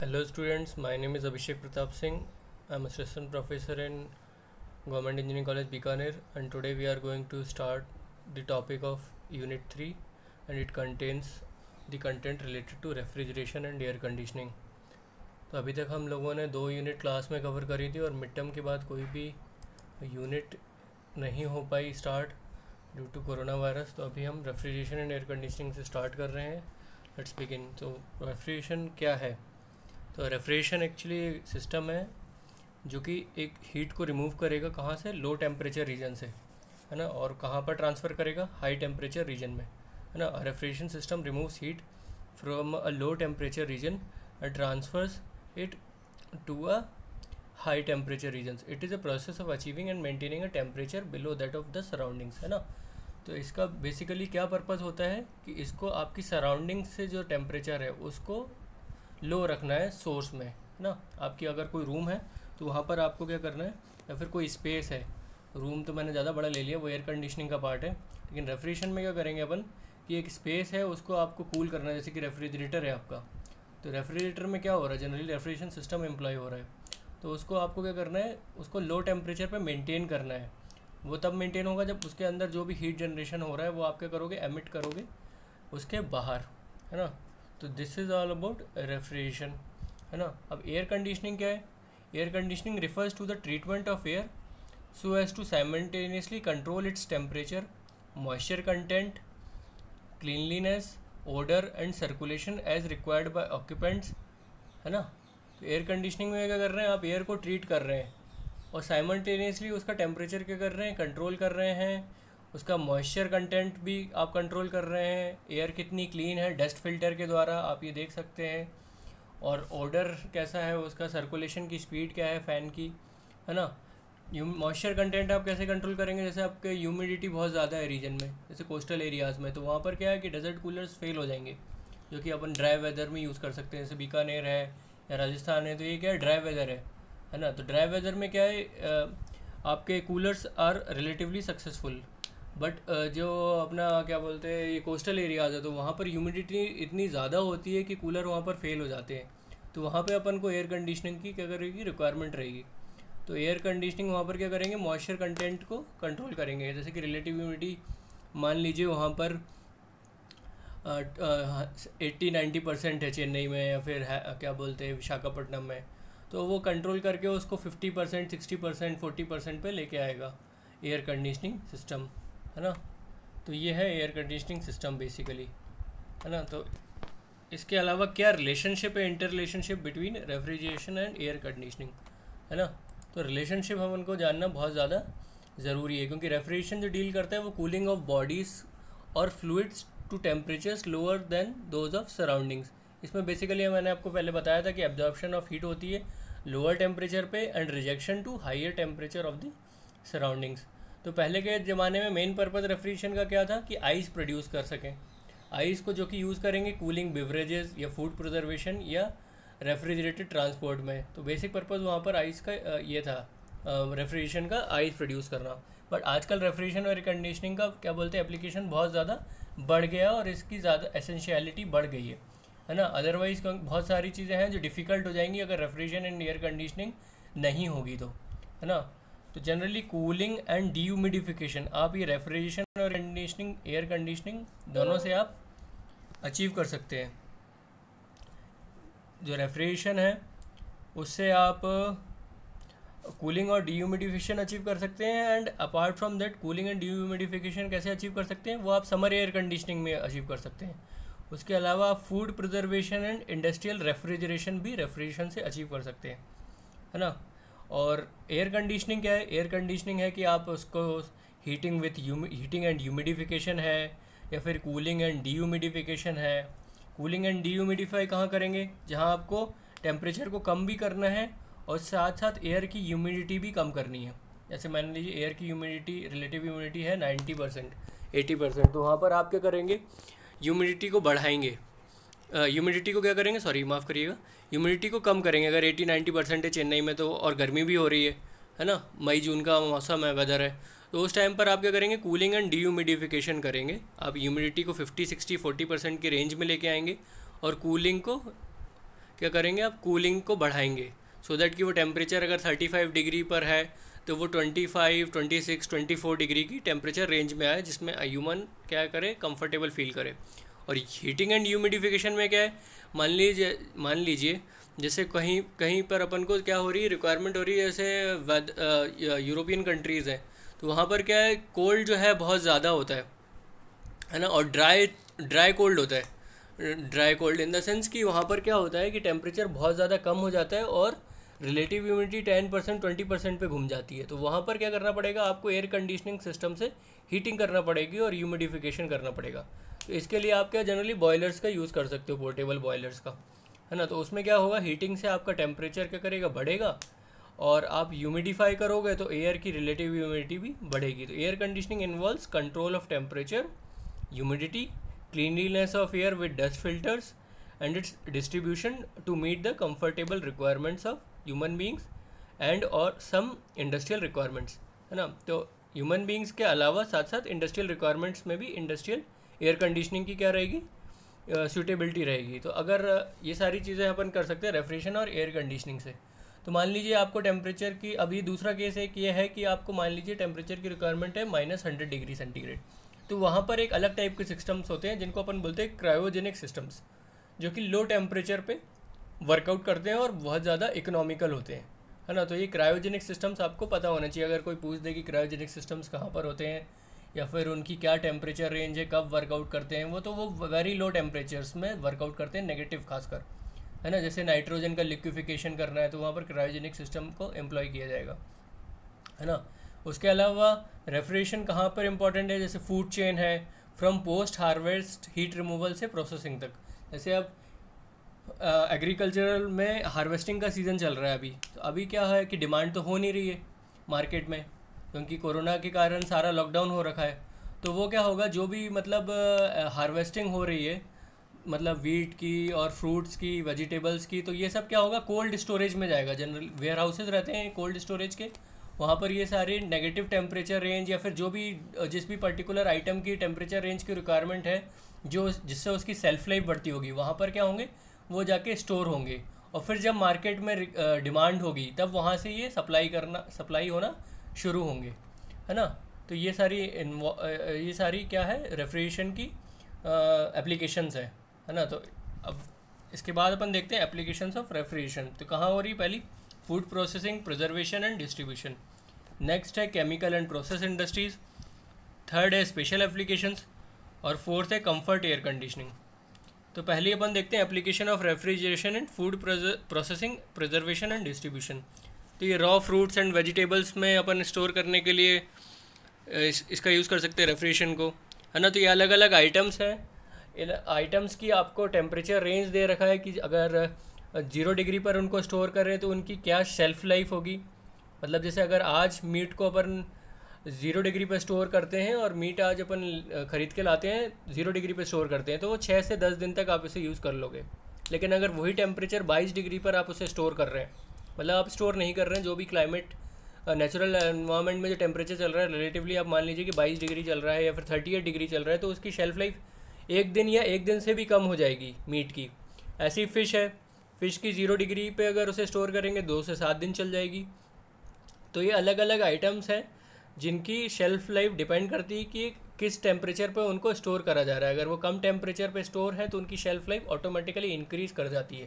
Hello students, my name is Abhishek Pratap Singh. I am assistant professor in Government Engineering College Bikaner, and today we are going to start the topic of Unit 3, and it contains the content related to refrigeration and air conditioning. तो अभी तक हम लोगों ने 2 unit class में cover करी थी और मिड टर्म के बाद कोई भी यूनिट नहीं हो पाई start due to corona virus. तो अभी हम रेफ्रिजरेशन एंड एयर कंडीशनिंग से स्टार्ट कर रहे हैं। Let's begin. तो रेफ्रिजरेशन क्या है? तो रेफ्रिजरेशन एक्चुअली सिस्टम है जो कि एक हीट को रिमूव करेगा, कहाँ से? लो टेम्परेचर रीजन से, है ना, और कहाँ पर ट्रांसफ़र करेगा? हाई टेम्परेचर रीजन में, है ना। Refrigeration system removes heat from a low temperature region and transfers it to a high temperature regions. It is a process of achieving and maintaining a temperature below that of the surroundings, है ना। तो इसका basically क्या purpose होता है कि इसको आपकी सराउंडिंग से जो टेम्परेचर है उसको लो रखना है सोर्स में, है ना। आपकी अगर कोई रूम है तो वहाँ पर आपको क्या करना है, या फिर कोई स्पेस है, रूम तो मैंने ज़्यादा बड़ा ले लिया, वो एयर कंडीशनिंग का पार्ट है, लेकिन रेफ्रिजरेशन में क्या करेंगे अपन कि एक स्पेस है उसको आपको कूल करना है। जैसे कि रेफ्रिजरेटर है आपका, तो रेफ्रिजरेटर में क्या हो रहा है, जनरली रेफ्रिजरेशन सिस्टम एम्प्लॉय हो रहा है, तो उसको आपको क्या करना है, उसको लो टेम्परेचर पे मेंटेन करना है। वो तब मेंटेन होगा जब उसके अंदर जो भी हीट जनरेशन हो रहा है वो आप क्या करोगे, एमिट करोगे उसके बाहर, है ना। तो this is all about refrigeration, है ना। अब एयर कंडीशनिंग क्या है? Air conditioning refers to the treatment of air so as to simultaneously control its temperature, moisture content, cleanliness, odour and circulation as required by occupants, है ना। तो air conditioning में क्या कर रहे हैं, आप एयर को ट्रीट कर रहे हैं और साइमल्टेनियसली उसका टेम्परेचर क्या कर रहे हैं, कंट्रोल कर रहे हैं। उसका मॉइस्चर कंटेंट भी आप कंट्रोल कर रहे हैं, एयर कितनी क्लीन है डस्ट फिल्टर के द्वारा आप ये देख सकते हैं, और ऑर्डर कैसा है उसका, सर्कुलेशन की स्पीड क्या है फ़ैन की, है ना। मॉइस्चर कंटेंट आप कैसे कंट्रोल करेंगे? जैसे आपके ह्यूमिडिटी बहुत ज़्यादा है रीजन में, जैसे कोस्टल एरियाज़ में, तो वहाँ पर क्या है कि डेजर्ट कूलर्स फेल हो जाएंगे, जो कि अपन ड्राई वेदर में यूज़ कर सकते हैं। जैसे बीकानेर है या राजस्थान है, तो ये क्या है, ड्राई वेदर है ना। तो ड्राई वेदर में क्या है, आपके coolers are relatively successful, but जो अपना क्या बोलते हैं ये कोस्टल एरियाज़ है, तो वहाँ पर ह्यूमिडिटी इतनी ज़्यादा होती है कि कूलर वहाँ पर फेल हो जाते हैं, तो वहाँ पे अपन को एयर कंडीशनिंग की क्या करेगी, रिक्वायरमेंट रहेगी। तो एयर कंडीशनिंग वहाँ पर क्या करेंगे, मॉइस्चर कंटेंट को कंट्रोल करेंगे। जैसे कि रिलेटिव ह्यूमिडिटी मान लीजिए वहाँ पर 80-90% है चेन्नई में, या फिर क्या बोलते हैं विशाखापट्टनम में, तो वो कंट्रोल करके उसको 50%, 60%, 40% पे लेके आएगा एयर कंडीशनिंग सिस्टम, है ना। तो ये है एयर कंडीशनिंग सिस्टम बेसिकली, है ना। तो इसके अलावा क्या रिलेशनशिप है, inter relationship between refrigeration and air conditioning, है ना। तो रिलेशनशिप हम उनको जानना बहुत ज़्यादा ज़रूरी है, क्योंकि रेफ्रिजरेशन जो डील करता है वो कूलिंग ऑफ बॉडीज़ और fluids to temperatures lower than those of surroundings. इसमें बेसिकली मैंने आपको पहले बताया था कि एब्जॉर्प्शन ऑफ हीट होती है लोअर टेम्परेचर पे and rejection to higher temperature of the surroundings. तो पहले के ज़माने में मेन पर्पज़ रेफ्रिजरेशन का क्या था कि आइस प्रोड्यूस कर सकें, आइस को जो कि यूज़ करेंगे कूलिंग बेवरेजेस या फूड प्रिजर्वेशन या रेफ्रिजरेटेड ट्रांसपोर्ट में। तो बेसिक पर्पज़ वहाँ पर आइस का ये था, रेफ्रिजरेशन का आइस प्रोड्यूस करना। बट आजकल रेफ्रिजरेशन और एयर कंडीशनिंग का क्या बोलते हैं एप्लीकेशन बहुत ज़्यादा बढ़ गया और इसकी ज़्यादा एसेंशियलिटी बढ़ गई है ना। अदरवाइज़ बहुत सारी चीज़ें हैं जो डिफ़िकल्ट हो जाएंगी अगर रेफ्रिजरेशन एंड एयर कंडीशनिंग नहीं होगी तो, है ना। तो जनरली कूलिंग एंड डीह्यूमिडिफिकेशन आप ये रेफ्रिजरेशन और कंडीशनिंग, एयर कंडीशनिंग दोनों से आप अचीव कर सकते हैं। जो रेफ्रिजरेशन है उससे आप कूलिंग और डीह्यूमिडिफिकेशन अचीव कर सकते हैं, and apart from that cooling and dehumidification कैसे अचीव कर सकते हैं, वो आप समर एयर कंडीशनिंग में अचीव कर सकते हैं। उसके अलावा आप food preservation and industrial refrigeration भी रेफ्रिजरेशन से अचीव कर सकते हैं, है ना। और एयर कंडीशनिंग क्या है? एयर कंडीशनिंग है कि आप उसको हीटिंग एंड ह्यूमिडिफिकेशन है, या फिर कूलिंग एंड डीह्यूमिडिफिकेशन है। कूलिंग एंड डीह्यूमिडिफाई कहाँ करेंगे, जहाँ आपको टेम्परेचर को कम भी करना है और साथ साथ एयर की ह्यूमिडिटी भी कम करनी है। जैसे मान लीजिए एयर की ह्यूमिडिटी, रिलेटिव ह्यूमिडिटी है 90%, 80%, तो वहाँ पर आप क्या करेंगे, ह्यूमिडिटी को बढ़ाएंगे, ह्यूमिडिटी को क्या करेंगे, सॉरी माफ़ करिएगा, ह्यूमिडिटी को कम करेंगे। अगर 80-90% है चेन्नई में तो, और गर्मी भी हो रही है ना, मई जून का मौसम है, वेदर है, तो उस टाइम पर आप क्या करेंगे, कूलिंग एंड डीह्यूमिडिफिकेशन करेंगे। आप ह्यूमिडिटी को 50, 60, 40% की रेंज में लेके आएंगे और कूलिंग को क्या करेंगे, आप कूलिंग को बढ़ाएंगे सो दैट कि वो टेम्परेचर अगर 35 डिग्री पर है तो वो 25, 26, 24 डिग्री की टेम्परेचर रेंज में आए, जिसमें ह्यूमन क्या करे, कंफर्टेबल फील करे। और हीटिंग एंड ह्यूमिडिफिकेशन में क्या है, मान लीजिए जैसे कहीं कहीं पर अपन को क्या हो रही है, रिक्वायरमेंट हो रही है, जैसे यूरोपियन कंट्रीज़ हैं, तो वहाँ पर क्या है, कोल्ड जो है बहुत ज़्यादा होता है ना, और ड्राई कोल्ड होता है। Dry cold in the sense कि वहाँ पर क्या होता है कि टेम्परेचर बहुत ज़्यादा कम हो जाता है और रिलेटिव ह्यूमिडिटी 10% 20% पे घूम जाती है। तो वहाँ पर क्या करना पड़ेगा, आपको एयर कंडीशनिंग सिस्टम से हीटिंग करना पड़ेगी और ह्यूमिडिफिकेशन करना पड़ेगा। तो इसके लिए आप क्या जनरली बॉयलर्स का यूज़ कर सकते हो, पोर्टेबल बॉयलर्स का, है ना। तो उसमें क्या होगा, हीटिंग से आपका टेम्परेचर क्या करेगा, बढ़ेगा, और आप ह्यूमिडिफाई करोगे तो एयर की रिलेटिव ह्यूमिडिटी भी बढ़ेगी। तो air conditioning involves control of temperature, humidity, cleanliness of air with dust filters and its distribution to meet the comfortable requirements of human beings and or some industrial requirements, है ना। तो human beings के अलावा साथ साथ industrial requirements में भी industrial air conditioning की क्या रहेगी, सूटेबिलिटी रहेगी। तो अगर ये सारी चीज़ें अपन कर सकते हैं रेफ्रिजरेशन और एयर कंडीशनिंग से। तो मान लीजिए आपको टेम्परेचर की, अभी दूसरा केस एक ये है कि आपको मान लीजिए टेम्परेचर की रिक्वायरमेंट है -100 डिग्री सेंटीग्रेड। तो वहाँ पर एक अलग टाइप के सिस्टम्स होते हैं जिनको अपन बोलते हैं क्रायोजेनिक सिस्टम्स, जो कि लो टेम्परेचर पे वर्कआउट करते हैं और बहुत ज़्यादा इकोनॉमिकल होते हैं, है ना। तो ये क्रायोजेनिक सिस्टम्स आपको पता होना चाहिए। अगर कोई पूछ दे कि क्रायोजेनिक सिस्टम्स कहाँ पर होते हैं या फिर उनकी क्या टेम्परेचर रेंज है, कब वर्कआउट करते हैं, वो वेरी लो टेम्परेचर्स में वर्कआउट करते हैं, नेगेटिव खासकर, है ना। जैसे नाइट्रोजन का लिक्विफिकेशन करना है तो वहाँ पर क्रायोजेनिक सिस्टम को एम्प्लॉय किया जाएगा, है ना। उसके अलावा रेफ्रिजरेशन कहाँ पर इम्पॉर्टेंट है, जैसे फूड चेन है, from post harvest heat removal से प्रोसेसिंग तक। जैसे अब एग्रीकल्चरल में हार्वेस्टिंग का सीज़न चल रहा है अभी, तो अभी क्या है कि डिमांड तो हो नहीं रही है मार्केट में, क्योंकि कोरोना के कारण सारा लॉकडाउन हो रखा है। तो वो क्या होगा, जो भी मतलब हार्वेस्टिंग हो रही है, मतलब वीट की और फ्रूट्स की, वेजिटेबल्स की, तो ये सब क्या होगा, कोल्ड स्टोरेज में जाएगा। जनरल वेयर हाउसेज रहते हैं कोल्ड स्टोरेज के, वहाँ पर ये सारे नेगेटिव टेम्परेचर रेंज या फिर जो भी जिस भी पर्टिकुलर आइटम की टेम्परेचर रेंज की रिक्वायरमेंट है, जो जिससे उसकी सेल्फ लाइफ बढ़ती होगी, वहाँ पर क्या होंगे, वो जाके स्टोर होंगे। और फिर जब मार्केट में डिमांड होगी तब वहाँ से ये सप्लाई होना शुरू होंगे, है ना। तो ये सारी क्या है, रेफ्रिजरेशन की एप्लीकेशंस है ना। तो अब इसके बाद अपन देखते हैं एप्लीकेशंस ऑफ रेफ्रिजरेशन। तो कहाँ हो रही, पहली food processing, preservation and distribution. Next है chemical and process industries. Third है स्पेशल एप्लीकेशंस। और फोर्थ है कंफर्ट एयर कंडीशनिंग। तो पहले अपन देखते हैं application of refrigeration and food processing, preservation and distribution. तो ये रॉ फ्रूट्स एंड वेजिटेबल्स में अपन स्टोर करने के लिए इसका यूज़ कर सकते हैं रेफ्रिजरेशन को, है ना। तो ये अलग अलग आइटम्स हैं। इन आइटम्स की आपको टेम्परेचर रेंज दे रखा है कि अगर 0 डिग्री पर उनको स्टोर कर रहे हैं तो उनकी क्या शेल्फ़ लाइफ होगी। मतलब जैसे अगर आज मीट को अपन 0 डिग्री पर स्टोर करते हैं और मीट आज अपन ख़रीद के लाते हैं 0 डिग्री पर स्टोर करते हैं, तो वो 6 से 10 दिन तक आप इसे यूज़ कर लोगे। लेकिन अगर वही टेम्परेचर 22 डिग्री पर आप उसे स्टोर कर रहे हैं, मतलब आप स्टोर नहीं कर रहे हैं, जो भी क्लाइमेट नेचुरल एनवायरनमेंट में जो टेम्परेचर चल रहा है रिलेटिवली, आप मान लीजिए कि 22 डिग्री चल रहा है या फिर 38 डिग्री चल रहा है, तो उसकी शेल्फ़ लाइफ 1 दिन या 1 दिन से भी कम हो जाएगी मीट की। ऐसी फ़िश है, फ़िश की 0 डिग्री पे अगर उसे स्टोर करेंगे 2 से 7 दिन चल जाएगी। तो ये अलग अलग आइटम्स हैं जिनकी शेल्फ़ लाइफ डिपेंड करती है कि किस टेम्परेचर पे उनको स्टोर करा जा रहा है। अगर वो कम टेम्परेचर पे स्टोर है तो उनकी शेल्फ़ लाइफ ऑटोमेटिकली इंक्रीज़ कर जाती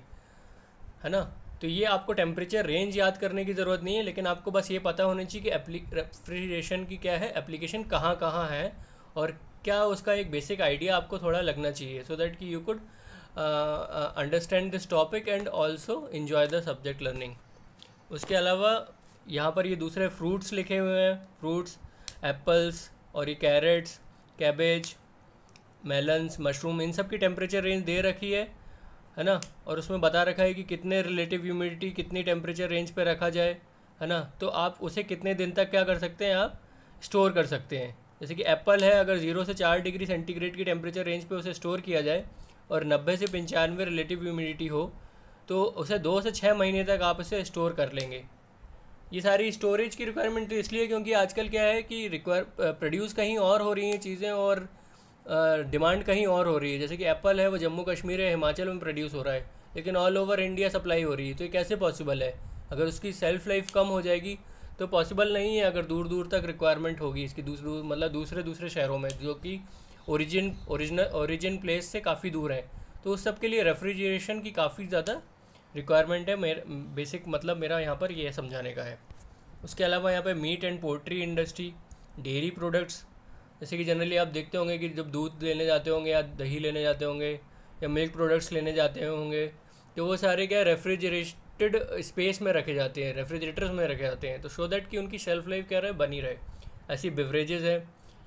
है ना। तो ये आपको टेम्परेचर रेंज याद करने की ज़रूरत नहीं है, लेकिन आपको बस ये पता होना चाहिए कि रेफ्रिजरेशन की क्या है, एप्लीकेशन कहाँ कहाँ है और क्या उसका एक बेसिक आइडिया आपको थोड़ा लगना चाहिए, सो दैट कि you could understand this topic and also enjoy the subject learning. उसके अलावा यहाँ पर ये दूसरे फ्रूट्स लिखे हुए हैं, फ्रूट्स, एप्पल्स और ये कैरेट्स, कैबेज, मेलन्स, मशरूम, इन सब की टेम्परेचर रेंज दे रखी है ना। और उसमें बता रखा है कि कितने रिलेटिव ह्यूमिडिटी कितनी टेम्परेचर रेंज पे रखा जाए, है ना। तो आप उसे कितने दिन तक क्या कर सकते हैं, आप स्टोर कर सकते हैं। जैसे कि एप्पल है, अगर 0 से 4 डिग्री सेंटीग्रेड की टेम्परेचर रेंज पे उसे स्टोर किया जाए और 90 से 95 रिलेटिव ह्यूमिडिटी हो, तो उसे 2 से 6 महीने तक आप इसे स्टोर कर लेंगे। ये सारी स्टोरेज की रिक्वायरमेंट तो इसलिए क्योंकि आजकल क्या है कि प्रोड्यूस कहीं और हो रही हैं चीज़ें और डिमांड कहीं और हो रही है। जैसे कि एप्पल है वो जम्मू कश्मीर है, हिमाचल में प्रोड्यूस हो रहा है, लेकिन ऑल ओवर इंडिया सप्लाई हो रही है। तो ये कैसे पॉसिबल है? अगर उसकी सेल्फ लाइफ कम हो जाएगी तो पॉसिबल नहीं है। अगर दूर दूर तक रिक्वायरमेंट होगी इसकी, मतलब दूसरे शहरों में जो कि ओरिजिन प्लेस से काफ़ी दूर है, तो उस सब के लिए रेफ्रिजरेशन की काफ़ी ज़्यादा रिक्वायरमेंट है। बेसिक मतलब मेरा यहाँ पर ये समझाने का है। उसके अलावा यहाँ पे meat and poultry industry, dairy products, जैसे कि जनरली आप देखते होंगे कि जब दूध लेने जाते होंगे या दही लेने जाते होंगे या मिल्क प्रोडक्ट्स लेने जाते होंगे, तो वो सारे क्या रेफ्रिजरेटेड स्पेस में रखे जाते हैं, रेफ्रिजरेटर्स में रखे जाते हैं, तो शो दैट कि उनकी शेल्फ लाइफ क्या रहे, बनी रहे। ऐसी बेवरेजेस है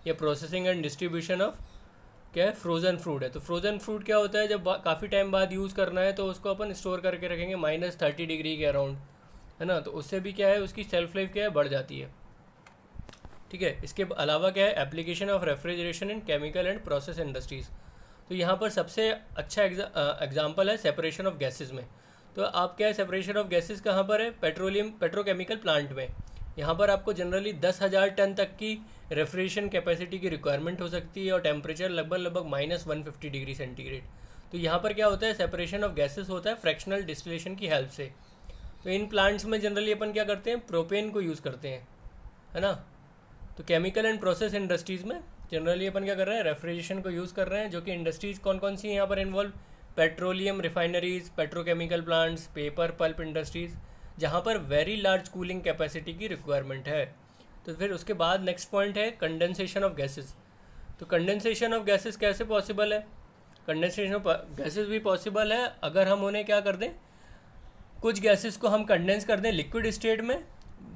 या प्रोसेसिंग एंड डिस्ट्रीब्यूशन ऑफ क्या है, फ्रोज़न फ्रूट है। तो फ्रोज़न फ्रूट क्या होता है, जब काफ़ी टाइम बाद यूज़ करना है तो उसको अपन स्टोर करके रखेंगे -30 डिग्री के अराउंड, है ना। तो उससे भी क्या है, उसकी शेल्फ लाइफ क्या है, बढ़ जाती है। ठीक है। इसके अलावा क्या है, application of refrigeration in chemical and process industries. तो यहाँ पर सबसे अच्छा एग्जाम्पल है सेपरेशन ऑफ गैसेस में। तो आप क्या है, सेपरेशन ऑफ गैसेस कहाँ पर है, पेट्रोकेमिकल प्लांट में। यहाँ पर आपको जनरली 10,000 टन तक की रेफ्रिजरेशन कैपेसिटी की रिक्वायरमेंट हो सकती है और टेम्परेचर लगभग -150 डिग्री सेंटीग्रेड। तो यहाँ पर क्या होता है, सेपरेशन ऑफ गैसेस होता है फ्रैक्शनल डिस्टिलेशन की हेल्प से। तो इन प्लांट्स में जनरली अपन क्या करते हैं, प्रोपेन को यूज़ करते हैं, है ना। तो केमिकल एंड प्रोसेस इंडस्ट्रीज़ में जनरली अपन क्या कर रहे हैं, रेफ्रिजरेशन को यूज़ कर रहे हैं, जो कि इंडस्ट्रीज़ कौन कौन सी हैं यहाँ पर involve, petroleum refineries, petrochemical plants, paper pulp industries, जहाँ पर वेरी लार्ज कूलिंग कैपेसिटी की रिक्वायरमेंट है। तो फिर उसके बाद नेक्स्ट पॉइंट है कंडेंसेशन ऑफ गैसेस। तो कंडेंसेशन ऑफ गैसेस कैसे पॉसिबल है, कंडेंसेशन ऑफ गैसेस भी पॉसिबल है अगर हम उन्हें क्या कर दें, कुछ गैसेस को हम कंडेंस कर दें लिक्विड स्टेट में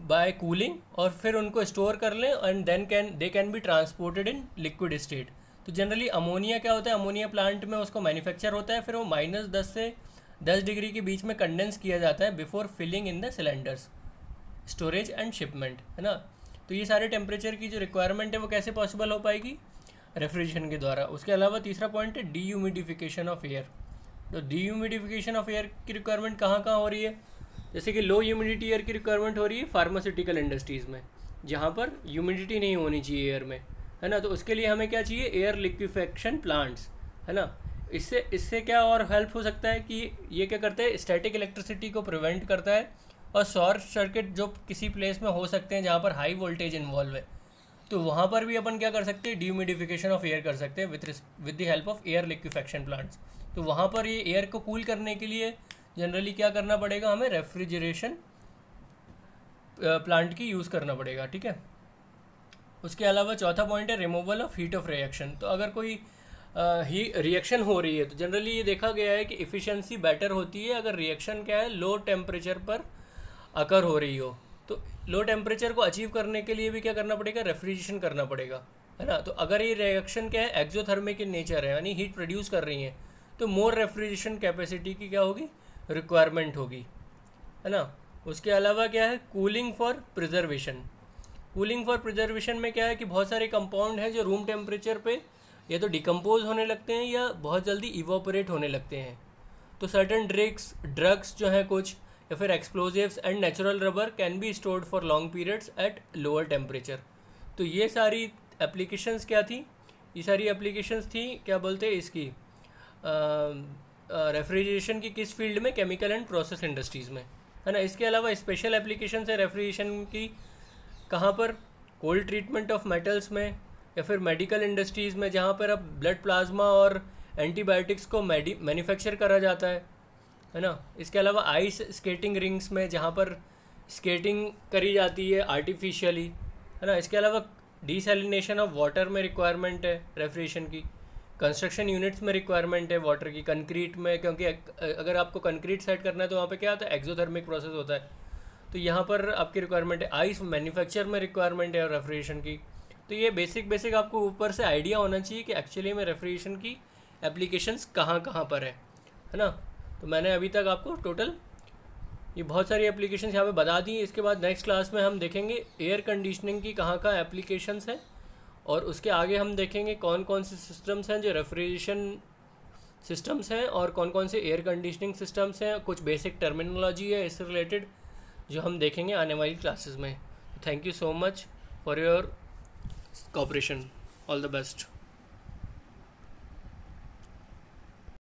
बाय कूलिंग, और फिर उनको स्टोर कर लें and then they can be transported in liquid state. तो जनरली अमोनिया क्या होता है, अमोनिया प्लांट में उसको मैन्युफैक्चर होता है, फिर वो -10 से 10 डिग्री के बीच में कंडेंस किया जाता है before filling in the cylinders, storage and shipment, है ना। तो ये सारे टेम्परेचर की जो रिक्वायरमेंट है वो कैसे पॉसिबल हो पाएगी, रेफ्रिजरेशन के द्वारा। उसके अलावा तीसरा पॉइंट है डीह्यूमिडिफिकेशन ऑफ एयर। तो डीह्यूमिडिफिकेशन ऑफ एयर की रिक्वायरमेंट कहाँ कहाँ हो रही है, जैसे कि लो ह्यूमिडिटी एयर की रिक्वायरमेंट हो रही है फार्मास्यूटिकल इंडस्ट्रीज़ में, जहाँ पर ह्यूमिडिटी नहीं होनी चाहिए एयर में, है ना। तो उसके लिए हमें क्या चाहिए, एयर लिक्विफेक्शन प्लांट्स, है ना। इससे क्या और हेल्प हो सकता है कि ये क्या करता है, स्टैटिक इलेक्ट्रिसिटी को प्रिवेंट करता है, और शॉर्ट सर्किट जो किसी प्लेस में हो सकते हैं जहाँ पर हाई वोल्टेज इन्वॉल्व है, तो वहाँ पर भी अपन क्या कर सकते हैं, डीह्यूमिडिफिकेशन ऑफ एयर कर सकते हैं with the help of air liquefaction plants. तो वहाँ पर ये एयर को कूल करने के लिए जनरली क्या करना पड़ेगा, हमें रेफ्रिजरेशन प्लांट की यूज़ करना पड़ेगा। ठीक है। उसके अलावा चौथा पॉइंट है removal of heat of reaction. तो अगर कोई रिएक्शन हो रही है तो जनरली ये देखा गया है कि इफ़िशियंसी बेटर होती है अगर रिएक्शन क्या है, लो टेम्परेचर पर अकर हो रही हो। तो लो टेम्परेचर को अचीव करने के लिए भी क्या करना पड़ेगा, रेफ्रिजरेशन करना पड़ेगा, है ना। तो अगर ये रिएक्शन क्या है, एक्सोथर्मिक इन नेचर है, यानी हीट प्रोड्यूस कर रही हैं, तो मोर रेफ्रिजरेशन कैपेसिटी की क्या होगी, रिक्वायरमेंट होगी, है ना। उसके अलावा क्या है, cooling for preservation. Cooling for preservation में क्या है कि बहुत सारे कंपाउंड हैं जो रूम टेम्परेचर पे या तो डिकम्पोज होने लगते हैं या बहुत जल्दी इवोपरेट होने लगते हैं। तो सर्टन ड्रग्स जो हैं कुछ, या फिर explosives and natural rubber can be stored for long periods at lower temperature. तो ये सारी एप्लीकेशंस क्या थी, ये सारी एप्लीकेशंस थी क्या बोलते हैं इसकी, रेफ्रिजरेशन की किस फील्ड में, केमिकल एंड प्रोसेस इंडस्ट्रीज़ में, है ना। इसके अलावा स्पेशल एप्लीकेशन है रेफ्रिजरेशन की कहाँ पर, कोल्ड ट्रीटमेंट ऑफ मेटल्स में, या फिर मेडिकल इंडस्ट्रीज़ में जहाँ पर अब ब्लड प्लाज्मा और एंटीबायोटिक्स को मैन्युफैक्चर करा जाता है ना। इसके अलावा आइस स्केटिंग रिंग्स में जहाँ पर स्केटिंग करी जाती है आर्टिफिशियली, है ना। इसके अलावा डिसैलिनेशन ऑफ वाटर में रिक्वायरमेंट है रेफ्रिजरेशन की, कंस्ट्रक्शन यूनिट्स में रिक्वायरमेंट है वाटर की, कंक्रीट में, क्योंकि अगर आपको कंक्रीट सेट करना है तो वहाँ पे क्या होता है, एक्सोथर्मिक प्रोसेस होता है, तो यहाँ पर आपकी रिक्वायरमेंट है। आइस मैन्युफैक्चर में रिक्वायरमेंट है रेफ्रिजरेशन की। तो ये बेसिक आपको ऊपर से आइडिया होना चाहिए कि एक्चुअली में रेफ्रिजरेशन की एप्लीकेशंस कहाँ कहाँ पर है ना। तो मैंने अभी तक आपको टोटल ये बहुत सारी एप्लीकेशंस यहाँ पे बता दी। इसके बाद नेक्स्ट क्लास में हम देखेंगे एयर कंडीशनिंग की कहाँ कहाँ एप्लीकेशंस हैं, और उसके आगे हम देखेंगे कौन कौन से सिस्टम्स हैं जो रेफ्रिजरेशन सिस्टम्स हैं और कौन कौन से एयर कंडीशनिंग सिस्टम्स हैं। कुछ बेसिक टर्मिनोलॉजी है इससे रिलेटेड जो हम देखेंगे आने वाली क्लासेस में। Thank you so much for your cooperation, all the best.